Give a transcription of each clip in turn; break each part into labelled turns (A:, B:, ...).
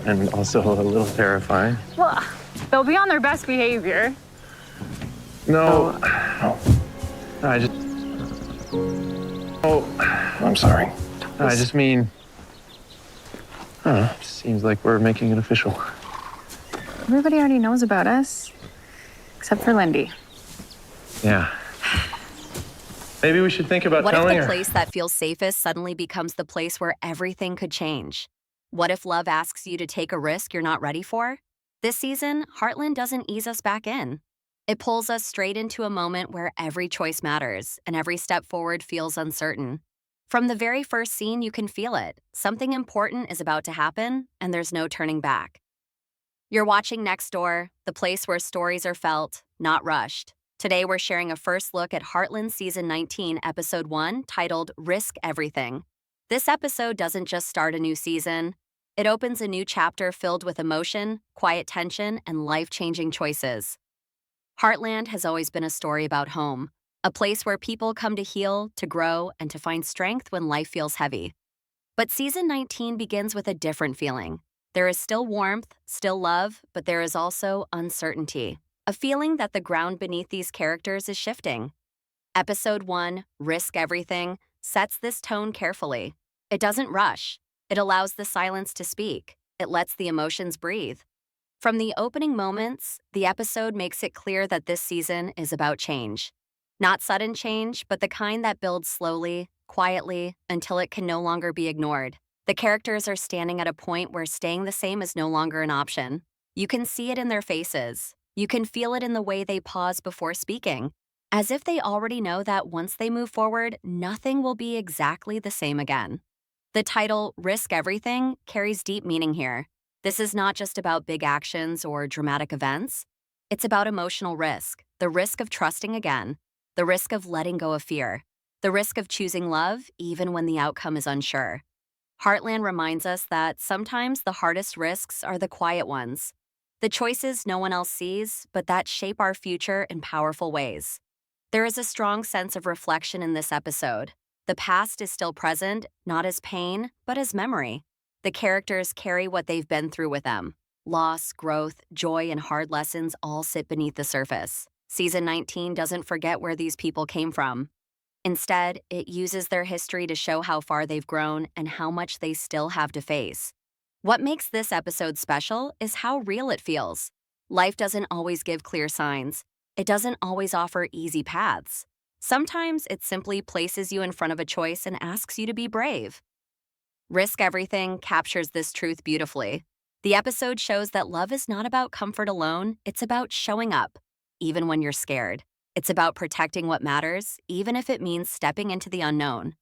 A: And also a little terrifying.
B: Well, they'll be on their best behavior.
A: No. I just... Oh, I'm sorry. I just mean... I don't know, it seems like we're making it official.
B: Everybody already knows about us, except for Lindy.
A: Yeah. Maybe we should think about
C: What
A: telling
C: if
A: her.
C: the place that feels safest suddenly becomes the place where everything could change? What if love asks you to take a risk you're not ready for? This season, Heartland doesn't ease us back in. It pulls us straight into a moment where every choice matters and every step forward feels uncertain. From the very first scene, you can feel it. Something important is about to happen, and there's no turning back. You're watching Nextdoor, the place where stories are felt, not rushed. Today, we're sharing a first look at Heartland Season 19, Episode 1, titled Risk Everything. This episode doesn't just start a new season. It opens a new chapter filled with emotion, quiet tension, and life-changing choices. Heartland has always been a story about home, a place where people come to heal, to grow, and to find strength when life feels heavy. But Season 19 begins with a different feeling. There is still warmth, still love, but there is also uncertainty. A feeling that the ground beneath these characters is shifting. Episode 1, Risk Everything, sets this tone carefully. It doesn't rush. It allows the silence to speak. It lets the emotions breathe. From the opening moments, the episode makes it clear that this season is about change. Not sudden change, but the kind that builds slowly, quietly, until it can no longer be ignored. The characters are standing at a point where staying the same is no longer an option. You can see it in their faces. You can feel it in the way they pause before speaking, as if they already know that once they move forward, nothing will be exactly the same again. The title, Risk Everything, carries deep meaning here. This is not just about big actions or dramatic events. It's about emotional risk, the risk of trusting again, the risk of letting go of fear, the risk of choosing love even when the outcome is unsure. Heartland reminds us that sometimes the hardest risks are the quiet ones, the choices no one else sees, but that shape our future in powerful ways. There is a strong sense of reflection in this episode. The past is still present, not as pain, but as memory. The characters carry what they've been through with them. Loss, growth, joy, and hard lessons all sit beneath the surface. Season 19 doesn't forget where these people came from. Instead, it uses their history to show how far they've grown and how much they still have to face. What makes this episode special is how real it feels. Life doesn't always give clear signs. It doesn't always offer easy paths. Sometimes it simply places you in front of a choice and asks you to be brave. Risk Everything captures this truth beautifully. The episode shows that love is not about comfort alone, it's about showing up, even when you're scared. It's about protecting what matters, even if it means stepping into the unknown.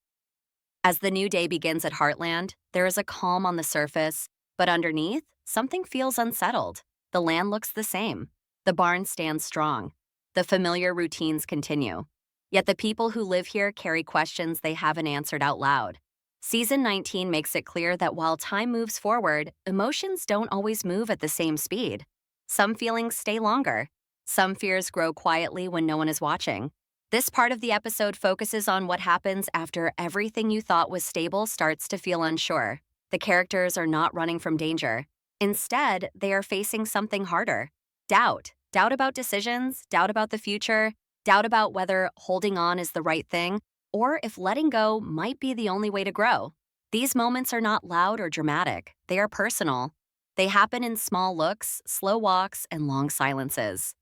C: As the new day begins at Heartland, there is a calm on the surface, but underneath, something feels unsettled. The land looks the same. The barn stands strong. The familiar routines continue. Yet the people who live here carry questions they haven't answered out loud. Season 19 makes it clear that while time moves forward, emotions don't always move at the same speed. Some feelings stay longer. Some fears grow quietly when no one is watching. This part of the episode focuses on what happens after everything you thought was stable starts to feel unsure. The characters are not running from danger. Instead, they are facing something harder. Doubt. Doubt about decisions, doubt about the future, doubt about whether holding on is the right thing, or if letting go might be the only way to grow. These moments are not loud or dramatic. They are personal. They happen in small looks, slow walks, and long silences.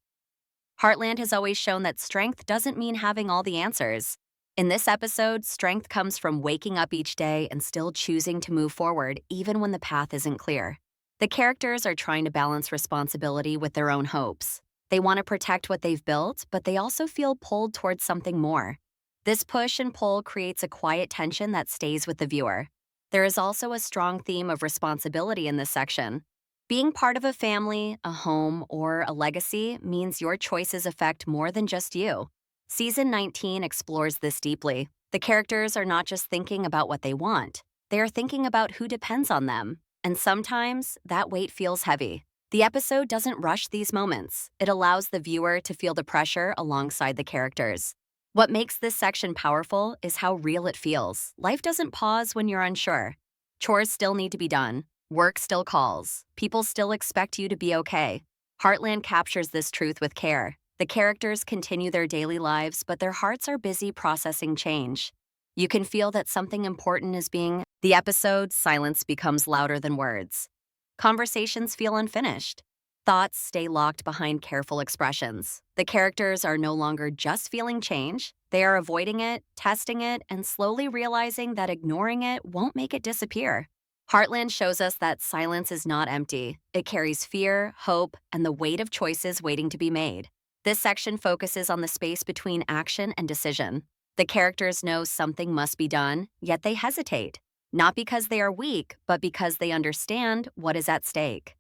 C: Heartland has always shown that strength doesn't mean having all the answers. In this episode, strength comes from waking up each day and still choosing to move forward even when the path isn't clear. The characters are trying to balance responsibility with their own hopes. They want to protect what they've built, but they also feel pulled towards something more. This push and pull creates a quiet tension that stays with the viewer. There is also a strong theme of responsibility in this section. Being part of a family, a home, or a legacy means your choices affect more than just you. Season 19 explores this deeply. The characters are not just thinking about what they want. They are thinking about who depends on them. And sometimes, that weight feels heavy. The episode doesn't rush these moments. It allows the viewer to feel the pressure alongside the characters. What makes this section powerful is how real it feels. Life doesn't pause when you're unsure. Chores still need to be done. Work still calls. People still expect you to be okay. Heartland captures this truth with care. The characters continue their daily lives, but their hearts are busy processing change. You can feel that something important is being. The episode, silence becomes louder than words. Conversations feel unfinished. Thoughts stay locked behind careful expressions. The characters are no longer just feeling change. They are avoiding it, testing it, and slowly realizing that ignoring it won't make it disappear. Heartland shows us that silence is not empty. It carries fear, hope, and the weight of choices waiting to be made. This section focuses on the space between action and decision. The characters know something must be done, yet they hesitate. Not because they are weak, but because they understand what is at stake.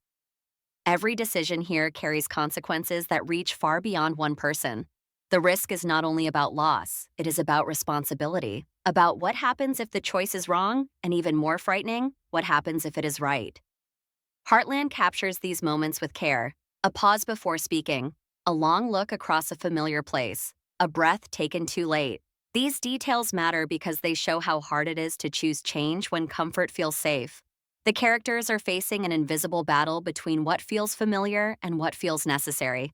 C: Every decision here carries consequences that reach far beyond one person. The risk is not only about loss, it is about responsibility, about what happens if the choice is wrong, and even more frightening, what happens if it is right. Heartland captures these moments with care. A pause before speaking, a long look across a familiar place, a breath taken too late. These details matter because they show how hard it is to choose change when comfort feels safe. The characters are facing an invisible battle between what feels familiar and what feels necessary.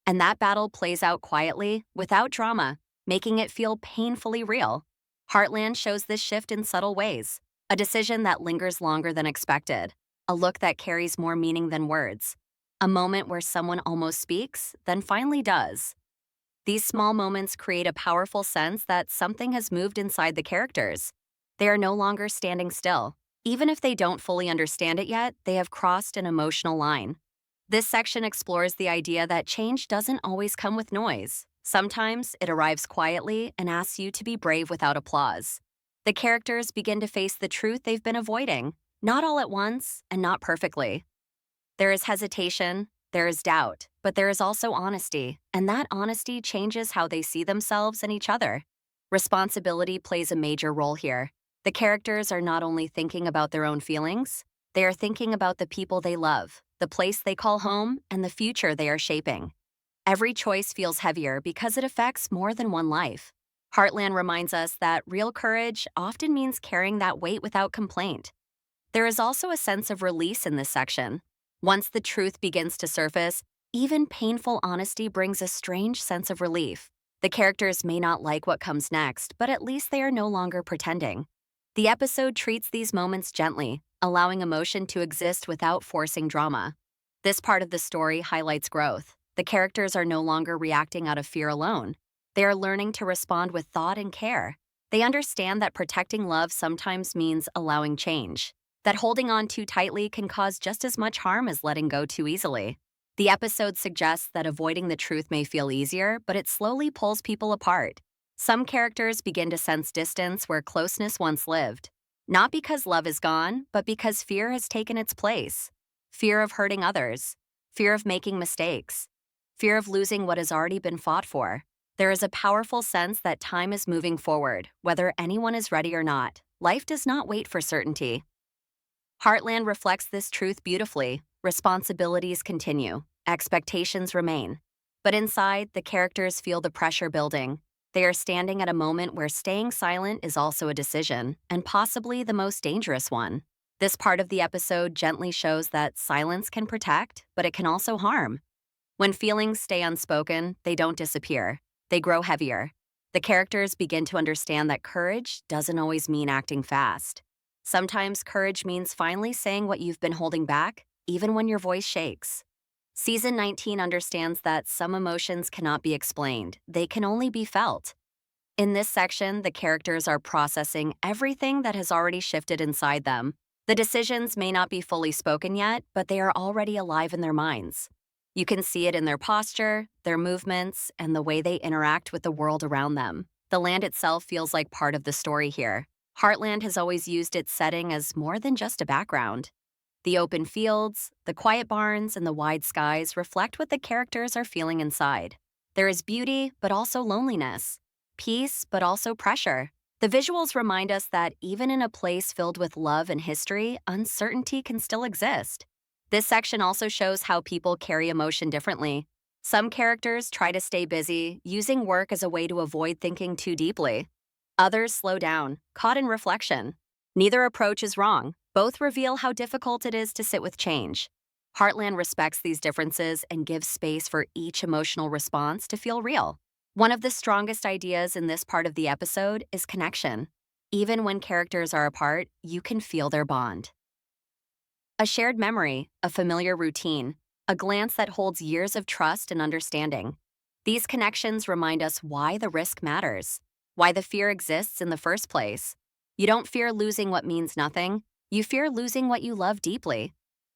C: And that battle plays out quietly, without drama, making it feel painfully real. Heartland shows this shift in subtle ways. A decision that lingers longer than expected. A look that carries more meaning than words. A moment where someone almost speaks, then finally does. These small moments create a powerful sense that something has moved inside the characters. They are no longer standing still. Even if they don't fully understand it yet, they have crossed an emotional line. This section explores the idea that change doesn't always come with noise. Sometimes it arrives quietly and asks you to be brave without applause. The characters begin to face the truth they've been avoiding, not all at once and not perfectly. There is hesitation, there is doubt, but there is also honesty, and that honesty changes how they see themselves and each other. Responsibility plays a major role here. The characters are not only thinking about their own feelings, they are thinking about the people they love, the place they call home, and the future they are shaping. Every choice feels heavier because it affects more than one life. Heartland reminds us that real courage often means carrying that weight without complaint. There is also a sense of release in this section. Once the truth begins to surface, even painful honesty brings a strange sense of relief. The characters may not like what comes next, but at least they are no longer pretending. The episode treats these moments gently, allowing emotion to exist without forcing drama. This part of the story highlights growth. The characters are no longer reacting out of fear alone. They are learning to respond with thought and care. They understand that protecting love sometimes means allowing change, that holding on too tightly can cause just as much harm as letting go too easily. The episode suggests that avoiding the truth may feel easier, but it slowly pulls people apart. Some characters begin to sense distance where closeness once lived. Not because love is gone, but because fear has taken its place. Fear of hurting others. Fear of making mistakes. Fear of losing what has already been fought for. There is a powerful sense that time is moving forward, whether anyone is ready or not. Life does not wait for certainty. Heartland reflects this truth beautifully. Responsibilities continue. Expectations remain. But inside, the characters feel the pressure building. They are standing at a moment where staying silent is also a decision, and possibly the most dangerous one. This part of the episode gently shows that silence can protect, but it can also harm. When feelings stay unspoken, they don't disappear. They grow heavier. The characters begin to understand that courage doesn't always mean acting fast. Sometimes courage means finally saying what you've been holding back, even when your voice shakes. Season 19 understands that some emotions cannot be explained. They can only be felt. In this section, the characters are processing everything that has already shifted inside them. The decisions may not be fully spoken yet, but they are already alive in their minds. You can see it in their posture, their movements, and the way they interact with the world around them. The land itself feels like part of the story here. Heartland has always used its setting as more than just a background. The open fields, the quiet barns, and the wide skies reflect what the characters are feeling inside. There is beauty, but also loneliness. Peace, but also pressure. The visuals remind us that even in a place filled with love and history, uncertainty can still exist. This section also shows how people carry emotion differently. Some characters try to stay busy, using work as a way to avoid thinking too deeply. Others slow down, caught in reflection. Neither approach is wrong. Both reveal how difficult it is to sit with change. Heartland respects these differences and gives space for each emotional response to feel real. One of the strongest ideas in this part of the episode is connection. Even when characters are apart, you can feel their bond. A shared memory, a familiar routine, a glance that holds years of trust and understanding. These connections remind us why the risk matters, why the fear exists in the first place. You don't fear losing what means nothing, you fear losing what you love deeply.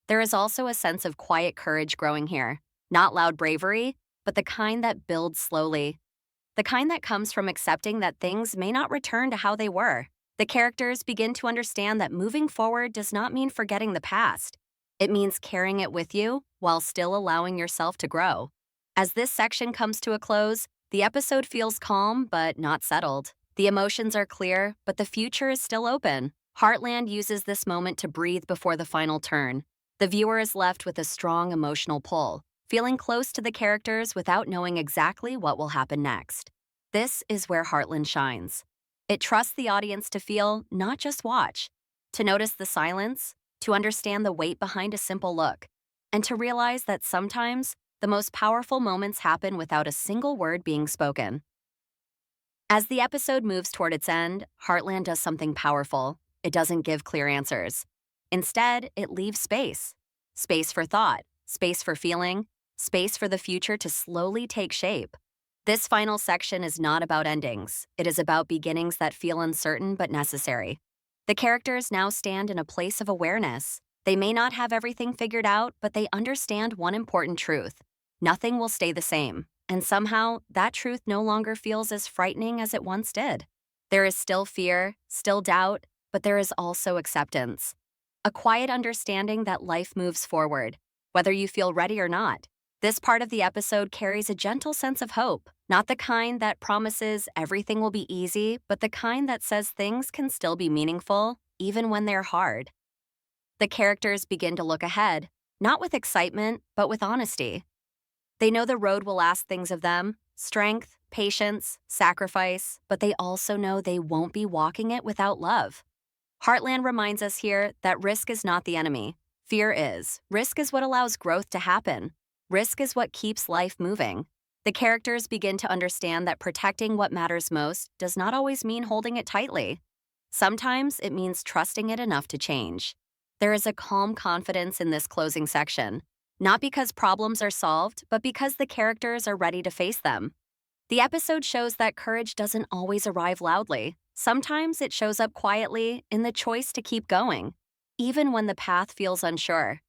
C: There is also a sense of quiet courage growing here, not loud bravery, but the kind that builds slowly. The kind that comes from accepting that things may not return to how they were. The characters begin to understand that moving forward does not mean forgetting the past. It means carrying it with you while still allowing yourself to grow. As this section comes to a close, the episode feels calm but not settled. The emotions are clear, but the future is still open. Heartland uses this moment to breathe before the final turn. The viewer is left with a strong emotional pull, feeling close to the characters without knowing exactly what will happen next. This is where Heartland shines. It trusts the audience to feel, not just watch, to notice the silence, to understand the weight behind a simple look, and to realize that sometimes the most powerful moments happen without a single word being spoken. As the episode moves toward its end, Heartland does something powerful. It doesn't give clear answers. Instead, it leaves space. Space for thought, space for feeling, space for the future to slowly take shape. This final section is not about endings. It is about beginnings that feel uncertain but necessary. The characters now stand in a place of awareness. They may not have everything figured out, but they understand one important truth. Nothing will stay the same, and somehow that truth no longer feels as frightening as it once did. There is still fear, still doubt, but there is also acceptance. A quiet understanding that life moves forward, whether you feel ready or not. This part of the episode carries a gentle sense of hope, not the kind that promises everything will be easy, but the kind that says things can still be meaningful, even when they're hard. The characters begin to look ahead, not with excitement, but with honesty. They know the road will ask things of them, strength, patience, sacrifice, but they also know they won't be walking it without love. Heartland reminds us here that risk is not the enemy. Fear is. Risk is what allows growth to happen. Risk is what keeps life moving. The characters begin to understand that protecting what matters most does not always mean holding it tightly. Sometimes it means trusting it enough to change. There is a calm confidence in this closing section, not because problems are solved, but because the characters are ready to face them. The episode shows that courage doesn't always arrive loudly. Sometimes it shows up quietly in the choice to keep going, even when the path feels unsure.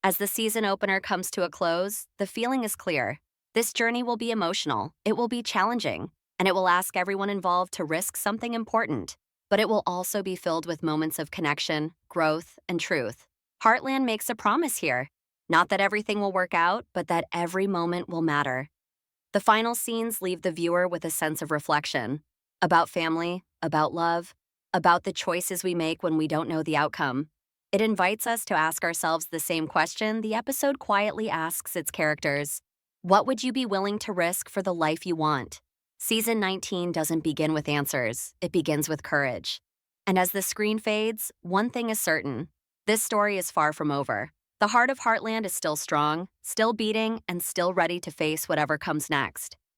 C: As the season opener comes to a close, the feeling is clear. This journey will be emotional, it will be challenging, and it will ask everyone involved to risk something important. But it will also be filled with moments of connection, growth, and truth. Heartland makes a promise here. Not that everything will work out, but that every moment will matter. The final scenes leave the viewer with a sense of reflection. About family, about love, about the choices we make when we don't know the outcome. It invites us to ask ourselves the same question the episode quietly asks its characters. What would you be willing to risk for the life you want? Season 19 doesn't begin with answers, it begins with courage. And as the screen fades, one thing is certain. This story is far from over. The heart of Heartland is still strong, still beating, and still ready to face whatever comes next.